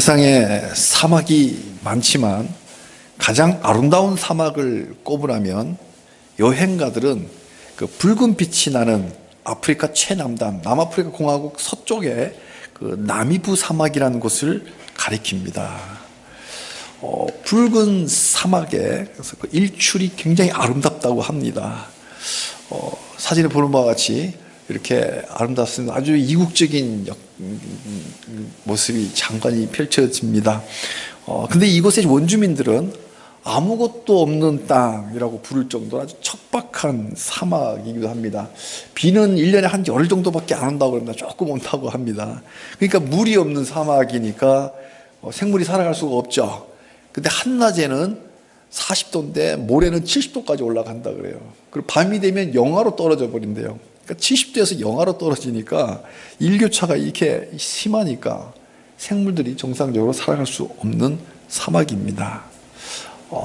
세상에 사막이 많지만 가장 아름다운 사막을 꼽으라면 여행가들은 그 붉은 빛이 나는 아프리카 최남단 남아프리카 공화국 서쪽의 그 나미부 사막이라는 곳을 가리킵니다. 붉은 사막에 그래서 그 일출이 굉장히 아름답다고 합니다. 사진에 보는 바와 같이 이렇게 아름답습니다. 아주 이국적인 모습이 장관이 펼쳐집니다. 근데 이곳의 원주민들은 아무것도 없는 땅이라고 부를 정도로 아주 척박한 사막이기도 합니다. 비는 1년에 한 열흘 정도밖에 안 온다고 합니다. 조금 온다고 합니다. 그러니까 물이 없는 사막이니까 생물이 살아갈 수가 없죠. 근데 한낮에는 40도인데 모레는 70도까지 올라간다 그래요. 그리고 밤이 되면 영하로 떨어져 버린대요. 그러니까 70도에서 영하로 떨어지니까 일교차가 이렇게 심하니까 생물들이 정상적으로 살아갈 수 없는 사막입니다.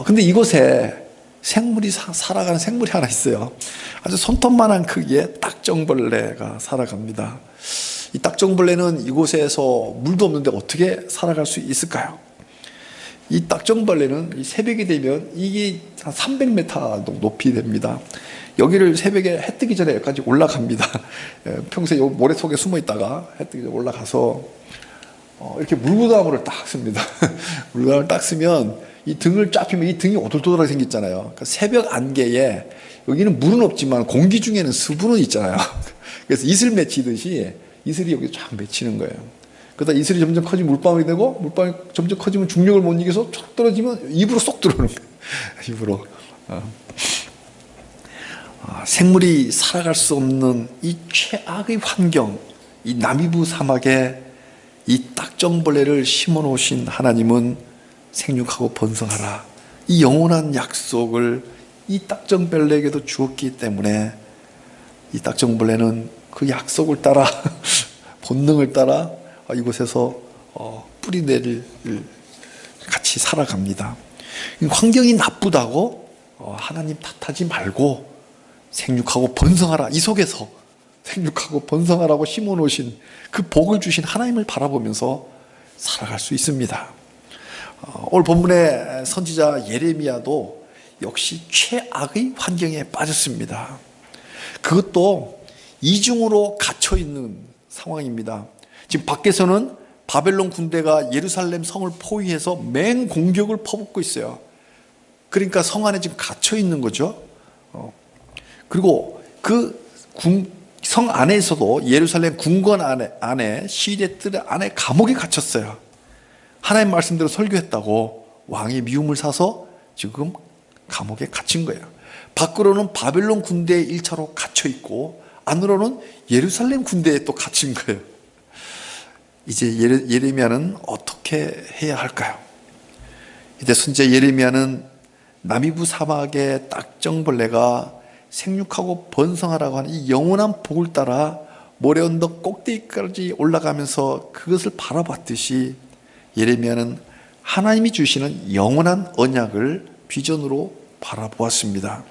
근데 이곳에 살아가는 생물이 하나 있어요. 아주 손톱만한 크기의 딱정벌레가 살아갑니다. 이 딱정벌레는 이곳에서 물도 없는데 어떻게 살아갈 수 있을까요? 이 딱정벌레는 새벽이 되면 이게 한 300m 높이 됩니다. 여기를 새벽에 해 뜨기 전에 여기까지 올라갑니다. 평소에 요 모래 속에 숨어 있다가 해 뜨기 전에 올라가서 이렇게 물구나무를 딱 씁니다. 물구나무를 딱 쓰면 이 등을 쫙 펴면 이 등이 오돌토돌하게 생겼잖아요. 그러니까 새벽 안개에 여기는 물은 없지만 공기 중에는 수분은 있잖아요. 그래서 이슬 맺히듯이 이슬이 여기 쫙 맺히는 거예요. 그러다 이슬이 점점 커지면 물방울이 되고 물방울이 점점 커지면 중력을 못 이겨서 쫙 떨어지면 입으로 쏙 들어오는 거예요. 입으로. 생물이 살아갈 수 없는 이 최악의 환경, 이 나미부 사막에 이 딱정벌레를 심어 놓으신 하나님은 생육하고 번성하라, 이 영원한 약속을 이 딱정벌레에게도 주었기 때문에 이 딱정벌레는 그 약속을 따라 본능을 따라 이곳에서 뿌리내릴 같이 살아갑니다. 환경이 나쁘다고 하나님 탓하지 말고 생육하고 번성하라, 이 속에서 생육하고 번성하라고 심어놓으신 그 복을 주신 하나님을 바라보면서 살아갈 수 있습니다. 오늘 본문의 선지자 예레미야도 역시 최악의 환경에 빠졌습니다. 그것도 이중으로 갇혀있는 상황입니다. 지금 밖에서는 바벨론 군대가 예루살렘 성을 포위해서 맹공격을 퍼붓고 있어요. 그러니까 성 안에 지금 갇혀있는 거죠. 그리고 그 성 안에서도 예루살렘 궁궐 안에 시대 뜰 안에 감옥에 갇혔어요. 하나님 말씀대로 설교했다고 왕의 미움을 사서 지금 감옥에 갇힌 거예요. 밖으로는 바벨론 군대의 일차로 갇혀있고 안으로는 예루살렘 군대에 또 갇힌 거예요. 이제 예레미야는 어떻게 해야 할까요? 이제 선지자 예레미야는 나미부 사막의 딱정벌레가 생육하고 번성하라고 하는 이 영원한 복을 따라 모래 언덕 꼭대기까지 올라가면서 그것을 바라봤듯이 예레미야는 하나님이 주시는 영원한 언약을 비전으로 바라보았습니다.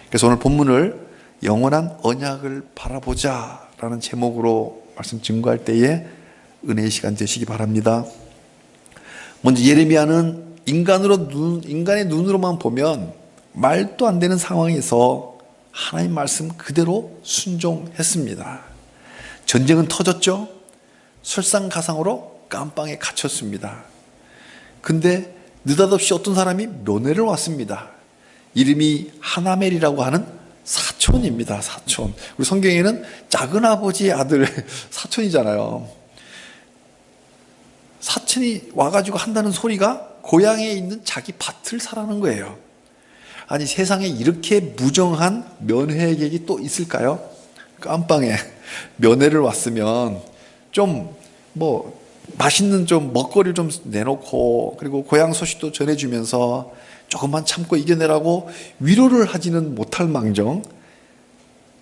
그래서 오늘 본문을 영원한 언약을 바라보자 라는 제목으로 말씀 증거할 때에 은혜의 시간 되시기 바랍니다. 먼저 예레미야는 인간의 눈으로만 보면 말도 안 되는 상황에서 하나님 말씀 그대로 순종했습니다. 전쟁은 터졌죠. 설상가상으로 깜빵에 갇혔습니다. 근데 느닷없이 어떤 사람이 면회를 왔습니다. 이름이 하나멜이라고 하는 사촌입니다. 사촌. 우리 성경에는 작은아버지의 아들 사촌이잖아요. 사촌이 와가지고 한다는 소리가 고향에 있는 자기 밭을 사라는 거예요. 아니, 세상에 이렇게 무정한 면회객이 또 있을까요? 깜빵에 면회를 왔으면 좀 맛있는 좀 먹거리를 좀 내놓고 그리고 고향 소식도 전해주면서 조금만 참고 이겨내라고 위로를 하지는 못할 망정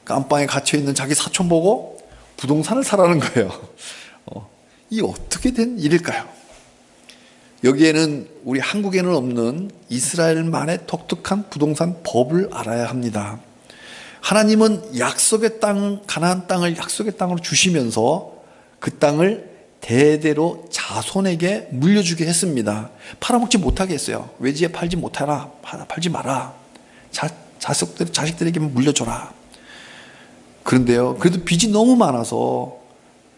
깜빵에 갇혀있는 자기 사촌 보고 부동산을 사라는 거예요. 이 어떻게 된 일일까요? 여기에는 우리 한국에는 없는 이스라엘만의 독특한 부동산 법을 알아야 합니다. 하나님은 약속의 땅, 가나안 땅을 약속의 땅으로 주시면서 그 땅을 대대로 자손에게 물려주게 했습니다. 팔아먹지 못하게 했어요. 외지에 팔지 못하라, 팔지 마라. 자식들에게 물려줘라. 그런데요, 그래도 빚이 너무 많아서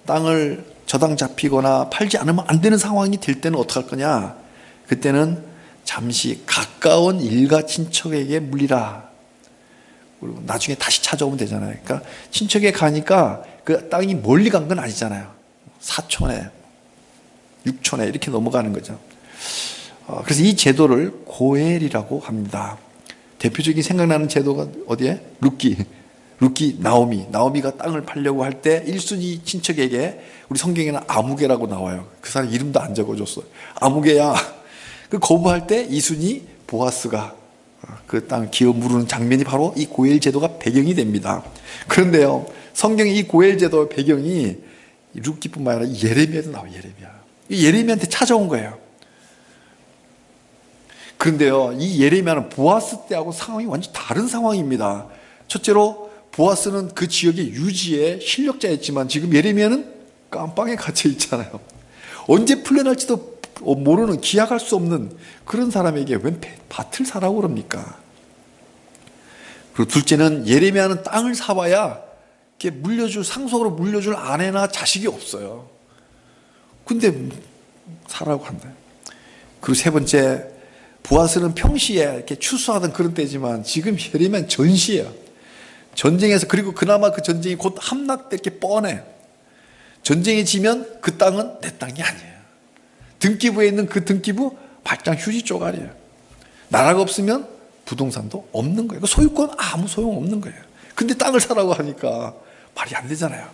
땅을 저당 잡히거나 팔지 않으면 안 되는 상황이 될 때는 어떡할 거냐? 그때는 잠시 가까운 일가 친척에게 물리라. 그리고 나중에 다시 찾아오면 되잖아요. 그러니까 친척에 가니까 그 땅이 멀리 간 건 아니잖아요. 사촌에, 육촌에 이렇게 넘어가는 거죠. 그래서 이 제도를 고엘이라고 합니다. 대표적인 생각나는 제도가 어디에? 룻기 나오미가 땅을 팔려고 할 때 1순위 친척에게, 우리 성경에는 아무개라고 나와요. 그 사람 이름도 안 적어줬어요. 아무개야. 그 거부할 때 2순위 보아스가 그 땅 기어 무르는 장면이 바로 이 고엘 제도가 배경이 됩니다. 그런데요, 성경의 이 고엘 제도의 배경이 룻기뿐만 아니라 예레미야도 나와요. 예레미야한테 찾아온 거예요. 그런데요, 이 예레미야는 보아스 때하고 상황이 완전히 다른 상황입니다. 첫째로 보아스는 그 지역의 유지의 실력자였지만 지금 예레미야는 깜빵에 갇혀 있잖아요. 언제 풀려날지도 모르는, 기약할 수 없는 그런 사람에게 웬 밭을 사라고 그럽니까? 그리고 둘째는 예레미야는 땅을 사봐야 이렇게 상속으로 물려줄 아내나 자식이 없어요. 근데 사라고 한다. 그리고 세 번째, 보아스는 평시에 이렇게 추수하던 그런 때지만 지금 예레미야는 전시예요. 전쟁에서, 그리고 그나마 그 전쟁이 곧 함락될 게 뻔해. 전쟁에 지면 그 땅은 내 땅이 아니에요. 등기부에 있는 그 등기부 발장 휴지 쪼가리예요. 나라가 없으면 부동산도 없는 거예요. 소유권 아무 소용 없는 거예요. 근데 땅을 사라고 하니까 말이 안 되잖아요.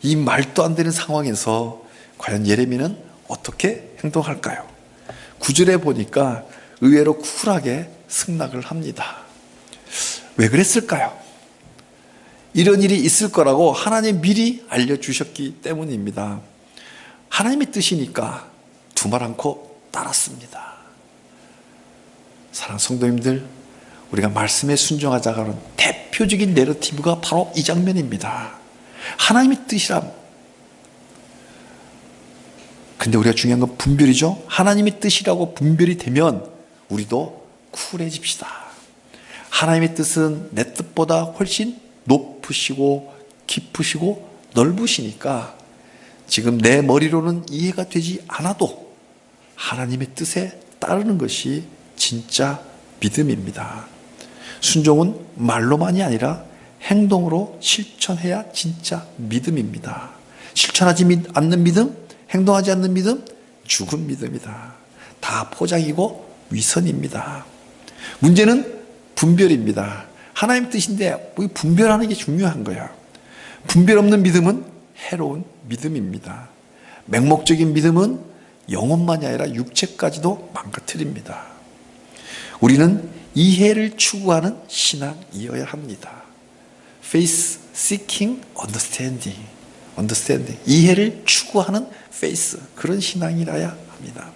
이 말도 안 되는 상황에서 과연 예레미야는 어떻게 행동할까요? 9절에 보니까 의외로 쿨하게 승낙을 합니다. 왜 그랬을까요? 이런 일이 있을 거라고 하나님 미리 알려주셨기 때문입니다. 하나님의 뜻이니까 두말 않고 따랐습니다. 사랑하는 성도님들, 우리가 말씀에 순종하자가 하는 대표적인 내러티브가 바로 이 장면입니다. 하나님의 뜻이라. 근데 우리가 중요한 건 분별이죠. 하나님의 뜻이라고 분별이 되면 우리도 쿨해집시다. 하나님의 뜻은 내 뜻보다 훨씬 높으시고 깊으시고 넓으시니까 지금 내 머리로는 이해가 되지 않아도 하나님의 뜻에 따르는 것이 진짜 믿음입니다. 순종은 말로만이 아니라 행동으로 실천해야 진짜 믿음입니다. 실천하지 않는 믿음, 행동하지 않는 믿음, 죽은 믿음이다. 다 포장이고 위선입니다. 문제는 분별입니다. 하나님 뜻인데 분별하는 게 중요한 거야. 분별 없는 믿음은 해로운 믿음입니다. 맹목적인 믿음은 영혼만이 아니라 육체까지도 망가뜨립니다. 우리는 이해를 추구하는 신앙이어야 합니다. Faith seeking understanding. 이해를 추구하는 faith, 그런 신앙이라야 합니다.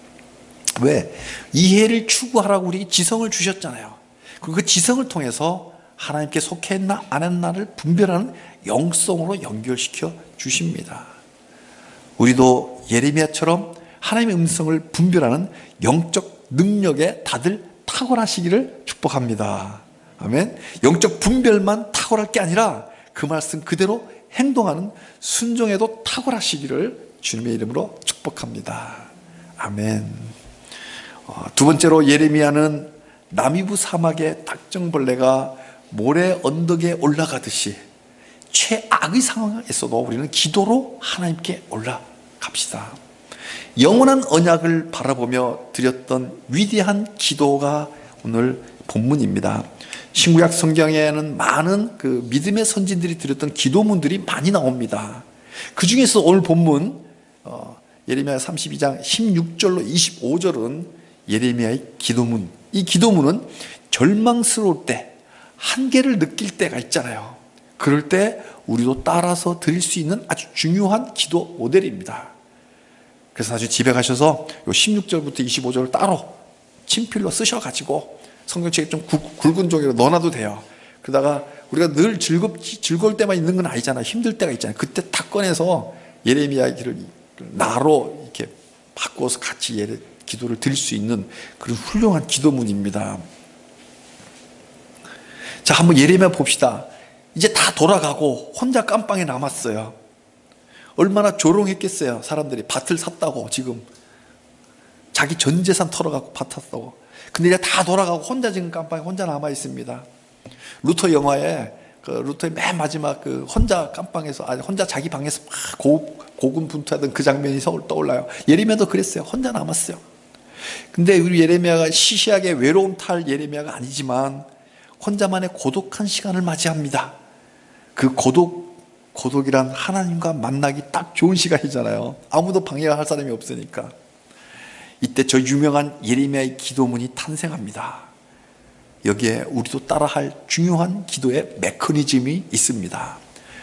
왜? 이해를 추구하라고 우리에게 지성을 주셨잖아요. 그 지성을 통해서 하나님께 속했나 안 했나를 분별하는 영성으로 연결시켜 주십니다. 우리도 예레미야처럼 하나님의 음성을 분별하는 영적 능력에 다들 탁월하시기를 축복합니다. 아멘. 영적 분별만 탁월할 게 아니라 그 말씀 그대로 행동하는 순종에도 탁월하시기를 주님의 이름으로 축복합니다. 아멘. 두 번째로 예레미야는 나미부 사막의 닥정벌레가 모래 언덕에 올라가듯이 최악의 상황에서도 우리는 기도로 하나님께 올라갑시다. 영원한 언약을 바라보며 드렸던 위대한 기도가 오늘 본문입니다. 신구약 성경에는 많은 그 믿음의 선진들이 드렸던 기도문들이 많이 나옵니다. 그 중에서 오늘 본문 예레미야 32장 16절로 25절은 예레미야의 기도문. 이 기도문은 절망스러울 때, 한계를 느낄 때가 있잖아요. 그럴 때 우리도 따라서 드릴 수 있는 아주 중요한 기도 모델입니다. 그래서 나중에 집에 가셔서 요 16절부터 25절을 따로 친필로 쓰셔가지고 성경책에 좀 굵은 종이로 넣어놔도 돼요. 그러다가 우리가 늘 즐거울 때만 있는 건 아니잖아요. 힘들 때가 있잖아요. 그때 딱 꺼내서 예레미야 기를 나로 이렇게 바꾸어서 같이 기도를 드릴 수 있는 그런 훌륭한 기도문입니다. 자, 한번 예레미야 봅시다. 이제 다 돌아가고 혼자 깜빵에 남았어요. 얼마나 조롱했겠어요. 사람들이 밭을 샀다고, 지금 자기 전 재산 털어갖고 밭 샀다고. 근데 이제 다 돌아가고 혼자 지금 깜빵에 혼자 남아 있습니다. 루터 영화에 루터의 맨 마지막 혼자 깜빵에서, 혼자 자기 방에서 막 고군분투하던 그 장면이 떠올라요. 예레미야도 그랬어요. 혼자 남았어요. 근데 우리 예레미야가 시시하게 외로움 탈 예레미야가 아니지만 혼자만의 고독한 시간을 맞이합니다. 그 고독이란 하나님과 만나기 딱 좋은 시간이잖아요. 아무도 방해할 사람이 없으니까. 이때 저 유명한 예레미야의 기도문이 탄생합니다. 여기에 우리도 따라할 중요한 기도의 메커니즘이 있습니다.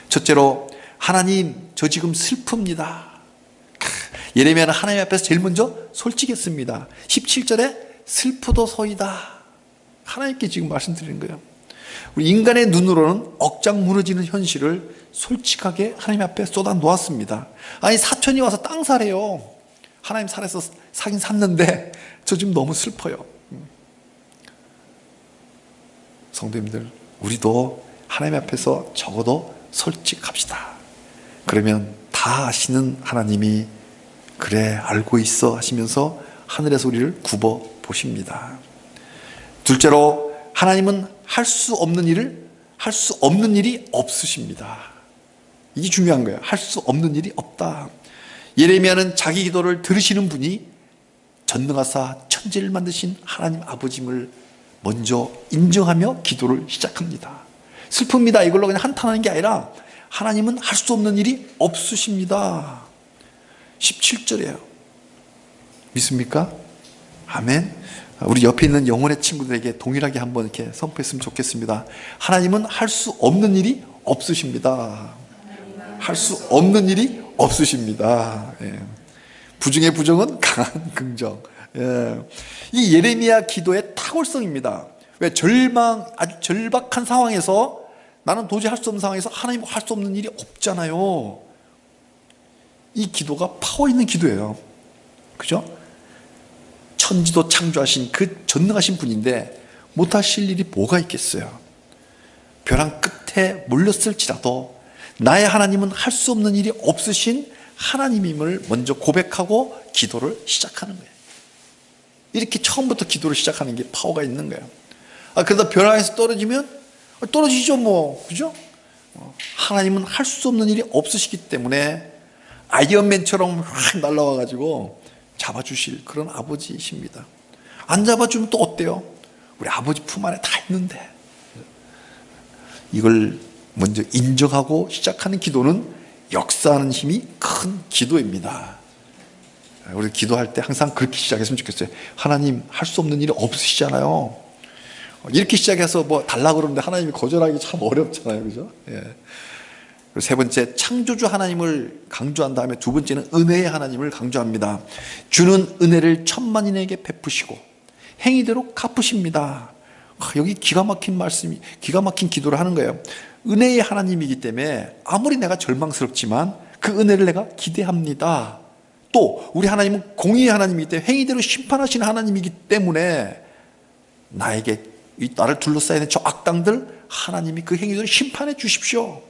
첫째로, 하나님, 저 지금 슬픕니다. 예레미야는 하나님 앞에서 제일 먼저 솔직했습니다. 17절에 슬프도소이다. 하나님께 지금 말씀드리는 거예요. 우리 인간의 눈으로는 억장 무너지는 현실을 솔직하게 하나님 앞에 쏟아 놓았습니다. 아니, 사촌이 와서 땅 사래요. 하나님 산에서 사긴 샀는데 저 지금 너무 슬퍼요. 성도님들, 우리도 하나님 앞에서 적어도 솔직합시다. 그러면 다 아시는 하나님이 그래 알고 있어 하시면서 하늘에서 우리를 굽어 보십니다. 둘째로, 하나님은 할 수 없는 일이 없으십니다. 이게 중요한 거예요. 할 수 없는 일이 없다. 예레미야는 자기 기도를 들으시는 분이 전능하사 천지를 만드신 하나님 아버지임을 먼저 인정하며 기도를 시작합니다. 슬픕니다. 이걸로 그냥 한탄하는 게 아니라 하나님은 할 수 없는 일이 없으십니다. 17절이에요. 믿습니까? 아멘. 우리 옆에 있는 영혼의 친구들에게 동일하게 한번 이렇게 선포했으면 좋겠습니다. 하나님은 할 수 없는 일이 없으십니다. 할 수 없는 일이 없으십니다. 예. 부정의 부정은 강한 긍정. 예. 이 예레미야 기도의 탁월성입니다. 왜? 아주 절박한 상황에서, 나는 도저히 할 수 없는 상황에서 하나님 할 수 없는 일이 없잖아요. 이 기도가 파워 있는 기도예요. 그죠? 천지도 창조하신 그 전능하신 분인데 못하실 일이 뭐가 있겠어요? 벼랑 끝에 몰렸을지라도 나의 하나님은 할 수 없는 일이 없으신 하나님임을 먼저 고백하고 기도를 시작하는 거예요. 이렇게 처음부터 기도를 시작하는 게 파워가 있는 거예요. 그러다 벼랑에서 떨어지면 떨어지죠 뭐. 그죠? 하나님은 할 수 없는 일이 없으시기 때문에 아이언맨처럼 확 날라와가지고 잡아주실 그런 아버지이십니다. 안 잡아주면 또 어때요? 우리 아버지 품 안에 다 있는데. 이걸 먼저 인정하고 시작하는 기도는 역사하는 힘이 큰 기도입니다. 우리 기도할 때 항상 그렇게 시작했으면 좋겠어요. 하나님, 할 수 없는 일이 없으시잖아요. 이렇게 시작해서 뭐 달라고 그러는데 하나님이 거절하기 참 어렵잖아요. 그죠? 예. 그리고 세 번째, 창조주 하나님을 강조한 다음에 두 번째는 은혜의 하나님을 강조합니다. 주는 은혜를 천만인에게 베푸시고 행위대로 갚으십니다. 여기 기가 막힌 말씀이, 기가 막힌 기도를 하는 거예요. 은혜의 하나님이기 때문에 아무리 내가 절망스럽지만 그 은혜를 내가 기대합니다. 또 우리 하나님은 공의의 하나님이기 때문에 행위대로 심판하시는 하나님이기 때문에 나를 둘러싸여 있는 저 악당들, 하나님이 그 행위대로 심판해 주십시오.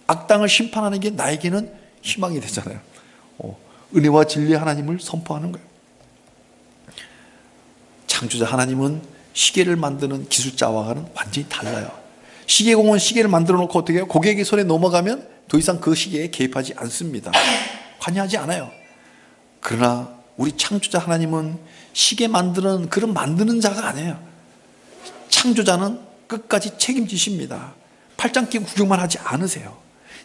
악당을 심판하는 게 나에게는 희망이 되잖아요. 은혜와 진리의 하나님을 선포하는 거예요. 창조자 하나님은 시계를 만드는 기술자와는 완전히 달라요. 시계공은 시계를 만들어 놓고 어떻게 해요? 고객의 손에 넘어가면 더 이상 그 시계에 개입하지 않습니다. 관여하지 않아요. 그러나 우리 창조자 하나님은 시계 만드는 그런 만드는 자가 아니에요. 창조자는 끝까지 책임지십니다. 팔짱 끼고 구경만 하지 않으세요.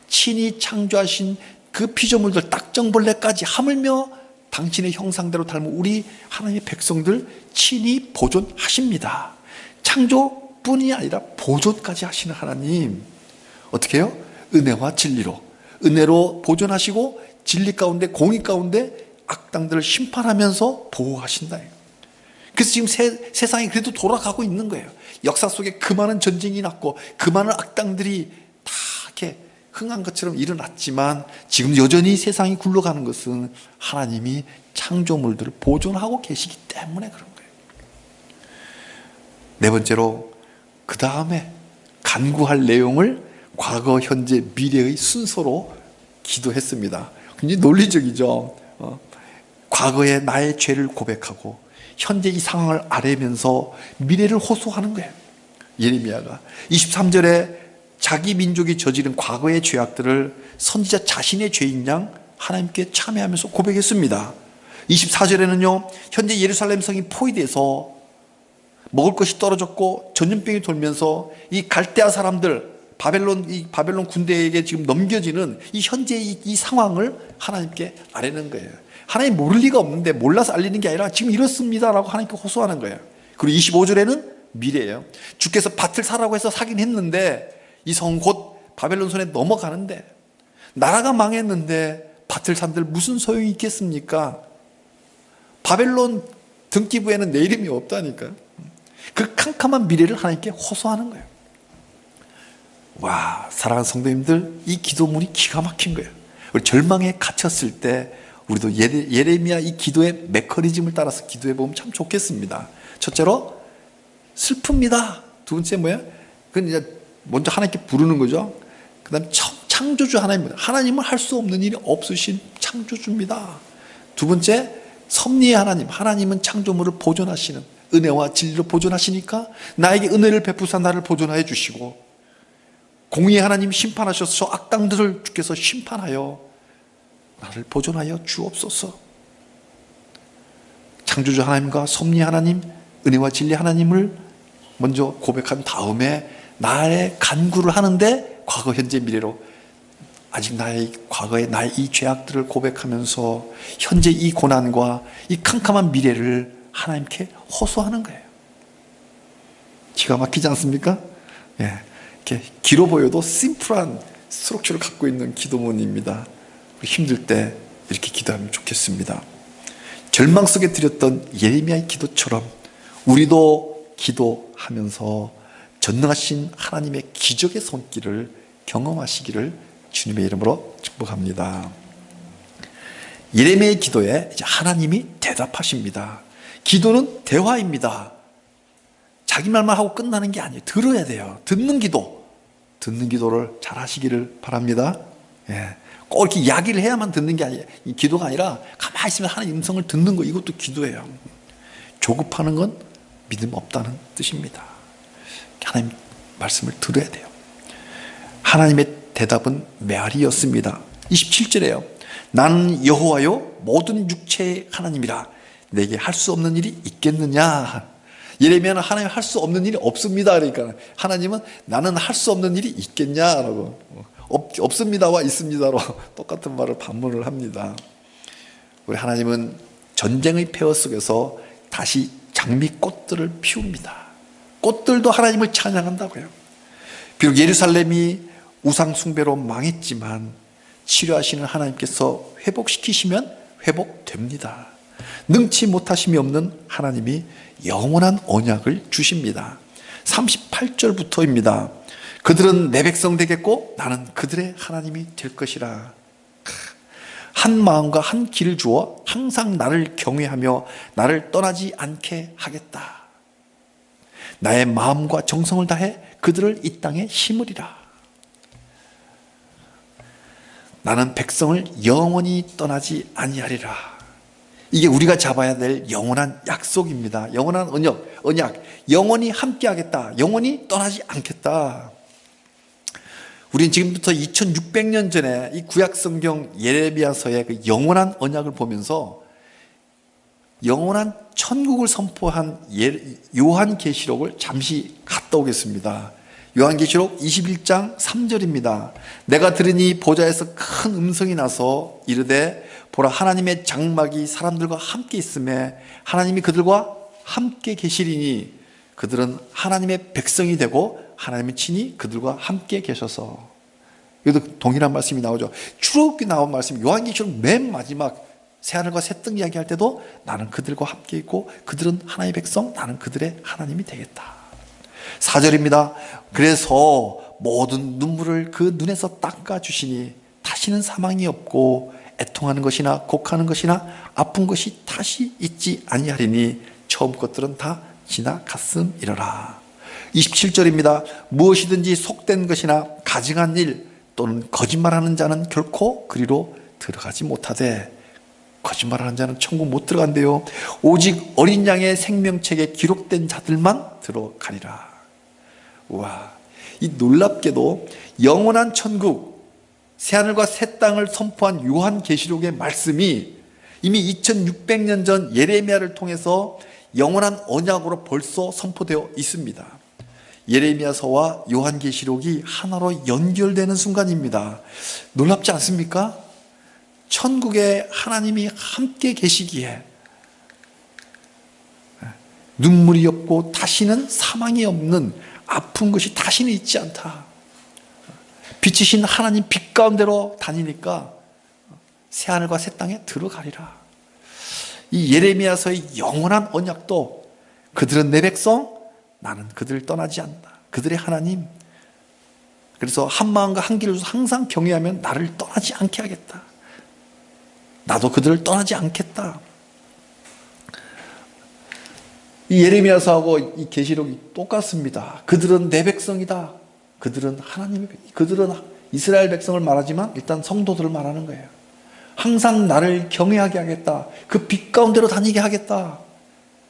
친히 창조하신 그 피조물들, 딱정벌레까지 하물며 당신의 형상대로 닮은 우리 하나님의 백성들 친히 보존하십니다. 창조뿐이 아니라 보존까지 하시는 하나님, 어떻게 해요? 은혜와 진리로, 은혜로 보존하시고 진리 가운데, 공의 가운데 악당들을 심판하면서 보호하신다. 그래서 지금 세상이 그래도 돌아가고 있는 거예요. 역사 속에 그 많은 전쟁이 났고 그 많은 악당들이 다 이렇게 흥한 것처럼 일어났지만 지금 여전히 세상이 굴러가는 것은 하나님이 창조물들을 보존하고 계시기 때문에 그런 거예요. 네 번째로 그 다음에 간구할 내용을 과거, 현재, 미래의 순서로 기도했습니다. 굉장히 논리적이죠. 과거의 나의 죄를 고백하고 현재 이 상황을 아뢰면서 미래를 호소하는 거예요. 예레미야가 23절에 자기 민족이 저지른 과거의 죄악들을 선지자 자신의 죄인 양 하나님께 참회하면서 고백했습니다. 24절에는요, 현재 예루살렘 성이 포위돼서 먹을 것이 떨어졌고 전염병이 돌면서 이 갈대아 사람들, 바벨론 군대에게 지금 넘겨지는 이 현재의 이 상황을 하나님께 아뢰는 거예요. 하나님 모를 리가 없는데 몰라서 알리는 게 아니라 지금 이렇습니다라고 하나님께 호소하는 거예요. 그리고 25절에는 미래예요. 주께서 밭을 사라고 해서 사긴 했는데 이 성 곧 바벨론 손에 넘어가는데 나라가 망했는데 밭을 산들 무슨 소용이 있겠습니까? 바벨론 등기부에는 내 이름이 없다니까요. 그 캄캄한 미래를 하나님께 호소하는 거예요. 와, 사랑하는 성도님들, 이 기도문이 기가 막힌 거예요. 우리 절망에 갇혔을 때 우리도 예레미야 이 기도의 메커니즘을 따라서 기도해 보면 참 좋겠습니다. 첫째로 슬픕니다. 두 번째 뭐야? 그건 이제 먼저 하나님께 부르는 거죠. 그 다음 창조주 하나님입니다. 하나님은 할 수 없는 일이 없으신 창조주입니다. 두 번째, 섭리의 하나님. 하나님은 창조물을 보존하시는, 은혜와 진리로 보존하시니까 나에게 은혜를 베푸사 나를 보존하여 주시고, 공의의 하나님 심판하셔서 악당들을 주께서 심판하여 나를 보존하여 주옵소서. 창조주 하나님과 섭리 하나님, 은혜와 진리 하나님을 먼저 고백한 다음에 나의 간구를 하는데 과거, 현재, 미래로 아직 나의 과거의 나의 이 죄악들을 고백하면서 현재 이 고난과 이 캄캄한 미래를 하나님께 호소하는 거예요. 기가 막히지 않습니까? 예, 이렇게 길어 보여도 심플한 스트럭처를 갖고 있는 기도문입니다. 힘들 때 이렇게 기도하면 좋겠습니다. 절망 속에 드렸던 예레미야의 기도처럼 우리도 기도하면서 전능하신 하나님의 기적의 손길을 경험하시기를 주님의 이름으로 축복합니다. 예레미야의 기도에 이제 하나님이 대답하십니다. 기도는 대화입니다. 자기 말만 하고 끝나는 게 아니에요. 들어야 돼요. 듣는 기도를 잘 하시기를 바랍니다. 예. 꼭 이렇게 이야기를 해야만 듣는 게 아니에요. 이 기도가 아니라 가만히 있으면 하나님 음성을 듣는 거, 이것도 기도예요. 조급하는 건 믿음 없다는 뜻입니다. 하나님 말씀을 들어야 돼요. 하나님의 대답은 메아리였습니다. 27절에요. 나는 여호와요 모든 육체의 하나님이라 내게 할 수 없는 일이 있겠느냐. 예레미야는 하나님 할 수 없는 일이 없습니다. 그러니까 하나님은 나는 할 수 없는 일이 있겠냐라고, 없습니다와 있습니다로 똑같은 말을 반문을 합니다. 우리 하나님은 전쟁의 폐허 속에서 다시 장미꽃들을 피웁니다. 꽃들도 하나님을 찬양한다고요. 비록 예루살렘이 우상 숭배로 망했지만 치료하시는 하나님께서 회복시키시면 회복됩니다. 능치 못하심이 없는 하나님이 영원한 언약을 주십니다. 38절부터입니다. 그들은 내 백성 되겠고 나는 그들의 하나님이 될 것이라. 한 마음과 한 길을 주어 항상 나를 경외하며 나를 떠나지 않게 하겠다. 나의 마음과 정성을 다해 그들을 이 땅에 심으리라. 나는 백성을 영원히 떠나지 아니하리라. 이게 우리가 잡아야 될 영원한 약속입니다. 영원한 언약. 영원히 함께하겠다. 영원히 떠나지 않겠다. 우리는 지금부터 2600년 전에 이 구약성경 예레미야서의 그 영원한 언약을 보면서 영원한 천국을 선포한 요한계시록을 잠시 갔다 오겠습니다. 요한계시록 21장 3절입니다. 내가 들으니 보좌에서 큰 음성이 나서 이르되 보라 하나님의 장막이 사람들과 함께 있음에 하나님이 그들과 함께 계시리니 그들은 하나님의 백성이 되고 하나님의 친히 그들과 함께 계셔서. 여기도 동일한 말씀이 나오죠. 출애굽기 나온 말씀, 요한계시록 맨 마지막 새하늘과 새 땅 이야기할 때도 나는 그들과 함께 있고 그들은 하나님의 백성, 나는 그들의 하나님이 되겠다. 4절입니다. 그래서 모든 눈물을 그 눈에서 닦아주시니 다시는 사망이 없고 애통하는 것이나 곡하는 것이나 아픈 것이 다시 있지 아니하리니 처음 것들은 다 지나갔음이러라. 27절입니다. 무엇이든지 속된 것이나 가증한 일 또는 거짓말하는 자는 결코 그리로 들어가지 못하되, 거짓말하는 자는 천국 못 들어간대요. 오직 어린 양의 생명책에 기록된 자들만 들어가리라. 우와, 이 놀랍게도 영원한 천국, 새하늘과 새 땅을 선포한 요한계시록의 말씀이 이미 2600년 전 예레미야를 통해서 영원한 언약으로 벌써 선포되어 있습니다. 예레미야서와 요한계시록이 하나로 연결되는 순간입니다. 놀랍지 않습니까? 천국에 하나님이 함께 계시기에 눈물이 없고 다시는 사망이 없는, 아픈 것이 다시는 있지 않다. 빛이신 하나님 빛 가운데로 다니니까 새하늘과 새 땅에 들어가리라. 이 예레미야서의 영원한 언약도 그들은 내 백성, 나는 그들을 떠나지 않는다. 그들의 하나님. 그래서 한 마음과 한 길로 항상 경외하면 나를 떠나지 않게 하겠다. 나도 그들을 떠나지 않겠다. 이 예레미야서하고 이 계시록이 똑같습니다. 그들은 내 백성이다. 그들은 하나님의 백성. 그들은 이스라엘 백성을 말하지만 일단 성도들을 말하는 거예요. 항상 나를 경외하게 하겠다. 그 빛 가운데로 다니게 하겠다.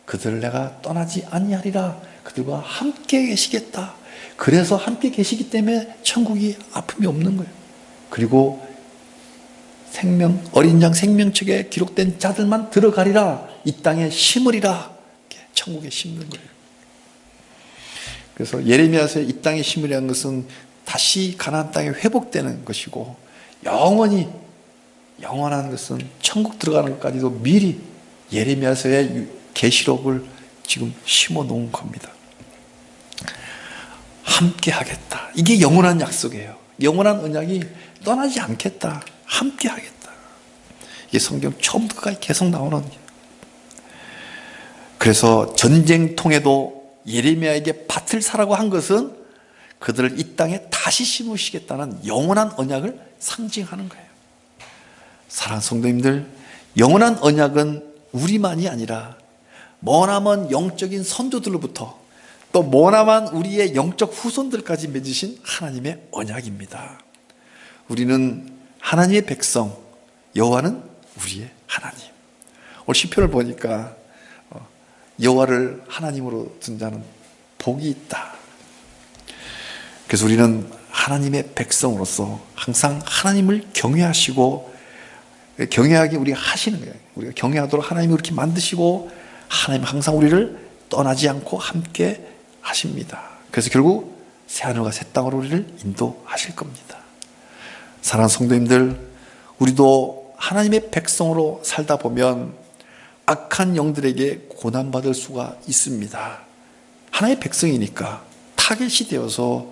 그들을 내가 떠나지 아니하리라. 그들과 함께 계시겠다. 그래서 함께 계시기 때문에 천국이 아픔이 없는 거예요. 그리고 어린 양 생명책에 기록된 자들만 들어가리라. 이 땅에 심으리라. 천국에 심는 거예요. 그래서 예레미야서의 이 땅에 심으리라는 것은 다시 가나안 땅에 회복되는 것이고, 영원한 것은 천국 들어가는 것까지도 미리 예레미야서의 계시록을 지금 심어 놓은 겁니다. 함께 하겠다. 이게 영원한 약속이에요. 영원한 언약이 떠나지 않겠다. 함께 하겠다. 이게 성경 처음부터 끝까지 계속 나오는 거예요. 그래서 전쟁통에도 예레미야에게 밭을 사라고 한 것은 그들을 이 땅에 다시 심으시겠다는 영원한 언약을 상징하는 거예요. 사랑하는 성도님들, 영원한 언약은 우리만이 아니라 머나먼 영적인 선조들로부터 또 머나먼 우리의 영적 후손들까지 맺으신 하나님의 언약입니다. 우리는 하나님의 백성, 여호와는 우리의 하나님. 오늘 시편을 보니까 여호와를 하나님으로 둔 자는 복이 있다. 그래서 우리는 하나님의 백성으로서 항상 하나님을 경외하시고, 경외하게 우리가 하시는 거예요. 우리가 경외하도록 하나님이 그렇게 만드시고, 하나님 항상 우리를 떠나지 않고 함께 하십니다. 그래서 결국 새하늘과 새 땅으로 우리를 인도하실 겁니다. 사랑하는 성도님들, 우리도 하나님의 백성으로 살다 보면 악한 영들에게 고난받을 수가 있습니다. 하나님의 백성이니까 타겟이 되어서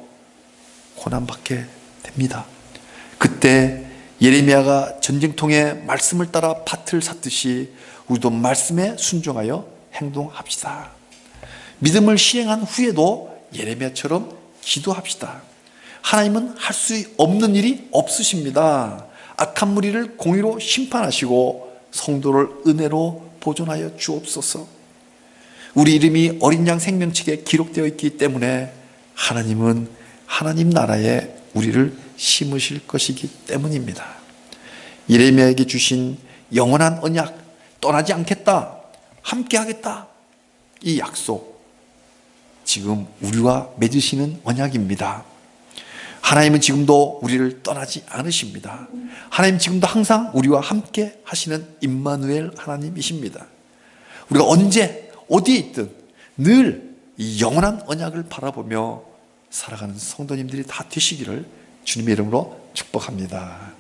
고난받게 됩니다. 그때 예레미야가 전쟁통에 말씀을 따라 밭을 샀듯이 우리도 말씀에 순종하여 행동합시다. 믿음을 시행한 후에도 예레미야처럼 기도합시다. 하나님은 할 수 없는 일이 없으십니다. 악한 무리를 공의로 심판하시고 성도를 은혜로 보존하여 주옵소서. 우리 이름이 어린 양 생명책에 기록되어 있기 때문에 하나님은 하나님 나라에 우리를 심으실 것이기 때문입니다. 예레미야에게 주신 영원한 언약, 떠나지 않겠다, 함께 하겠다, 이 약속 지금 우리와 맺으시는 언약입니다. 하나님은 지금도 우리를 떠나지 않으십니다. 하나님 지금도 항상 우리와 함께 하시는 임마누엘 하나님이십니다. 우리가 언제 어디에 있든 늘 이 영원한 언약을 바라보며 살아가는 성도님들이 다 되시기를 주님의 이름으로 축복합니다.